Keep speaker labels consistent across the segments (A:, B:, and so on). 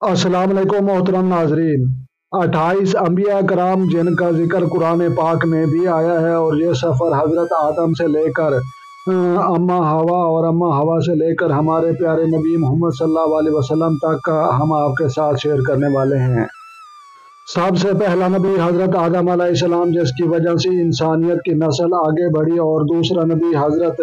A: अस्सलाम वालेकुम मोहतरम नाजरीन। 28 अम्बिया कराम जिनका जिक्र कुरान पाक में भी आया है, और ये सफ़र हज़रत आदम से लेकर अम्मा हवा और अम्मा हवा से लेकर हमारे प्यारे नबी मोहम्मद सल्लल्लाहु अलैहि वसल्लम तक का हम आपके साथ शेयर करने वाले हैं। सबसे पहला नबी हज़रत आदम अलैहिस्सलाम, जिसकी वजह से इंसानियत की नस्ल आगे बढ़ी, और दूसरा नबी हज़रत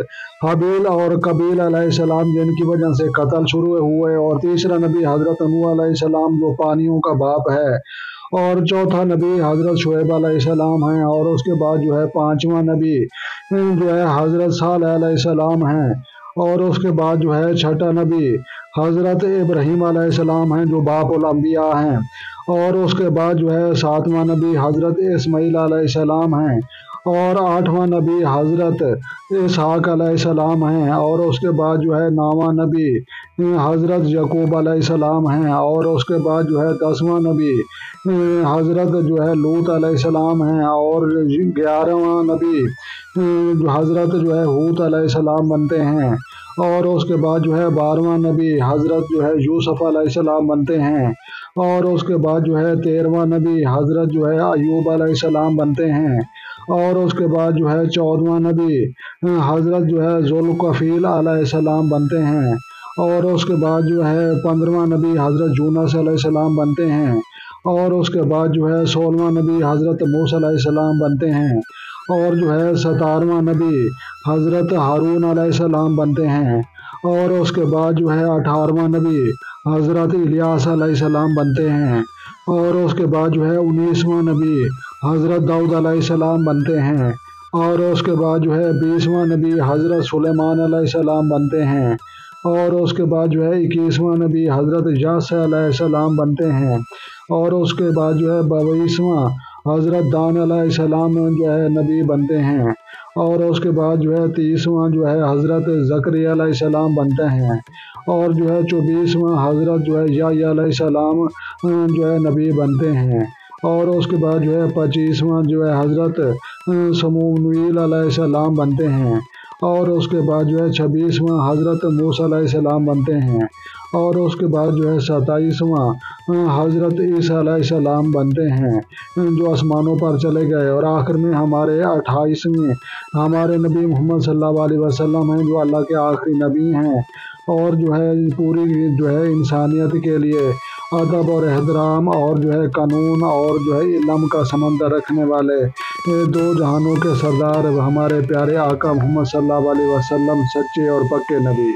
A: हबील और कबील अलैहिस्सलाम, जिनकी वजह से कत्ल शुरू हुए, और तीसरा नबी हज़रत नूह अलैहिस्सलाम, जो पानियों का बाप है, और चौथा नबी हज़रत शुएब अलैहिस्सलाम हैं, और उसके बाद जो है पांचवा नबी जो है हज़रत सालेह अलैहिस्सलाम हैं, और उसके बाद जो है छठा नबी हज़रत इब्राहीम अलैहिस्सलाम हैं, जो बापुल अंबिया हैं, और उसके बाद जो है सातवां नबी हज़रत इस्माईल अलैहिस्सलाम हैं, और आठवां नबी हज़रत इसहाक अलैहिस्सलाम हैं, और उसके बाद जो है नौवां नबी हज़रत यकूब अलैहिस्सलाम हैं, और उसके बाद जो है 10वां नबी हज़रत जो है लूत अलैहिस्सलाम हैं, और 11वां नबी हज़रत जो है हूत अलैहिस्सलाम बनते हैं, और उसके बाद जो है 12वां नबी हज़रत जो है यूसुफ अलैहिस्सलाम बनते हैं, और उसके बाद जो है 13वां नबी हज़रत जो है अयूब अलैहिस्सलाम बनते हैं, और उसके बाद जो है 14वां नबी हज़रत जो है ज़ुल्कफील अलैहिस्सलाम बनते हैं, और उसके बाद जो है 15वां नबी हज़रत यूनुस अलैहिस्सलाम बनते हैं, और उसके बाद जो है 16वां नबी हज़रत मूसा अलैहिस्सलाम बनते हैं, और जो है 17वां नबी हज़रत हारून अलैहिस्सलाम बनते हैं, और उसके बाद जो है 18वां नबी हज़रत इलियास अलैहिस्सलाम बनते हैं, और उसके बाद जो है 19वां नबी हज़रत दाऊद अलैहिस्सलाम बनते हैं, और उसके बाद जो है 20वां नबी हज़रत सुलेमान अलैहिस्सलाम बनते हैं, और उसके बाद जो है 21वां नबी हज़रत यासा अलैहिस्सलाम बनते हैं, और उसके बाद जो है 22वां हज़रत दान अलैहिस्सलाम जो है नबी बनते हैं, और उसके बाद जो है 30वां जो है हज़रत ज़करिया अलैहिस्सलाम बनते हैं, और जो है 24वां हज़रत जो है याह्या अलैहिस्सलाम जो है नबी बनते हैं, और उसके बाद जो है 25वां जो है हज़रत समूईल अलैहिस्सलाम बनते हैं, और उसके बाद जो है 26वां हज़रत मूसा अलैहिस्सलाम बनते हैं, और उसके बाद जो है 27वां हज़रत ईसा अलैहिस्सलाम बनते हैं, जो आसमानों पर चले गए, और आखिर में हमारे 28वें हमारे नबी मोहम्मद सल्लल्लाहु अलैहि वसल्लम हैं, जो अल्लाह के आखिरी नबी हैं, और जो है पूरी जो है इंसानियत के लिए अदब और एहतराम और जो है कानून और जो है इल्म का समंदर रखने वाले ये दो जहानों के सरदार हमारे प्यारे आका मोहम्मद सल्लल्लाहु अलैहि वसल्लम, सच्चे और पक्के नबी।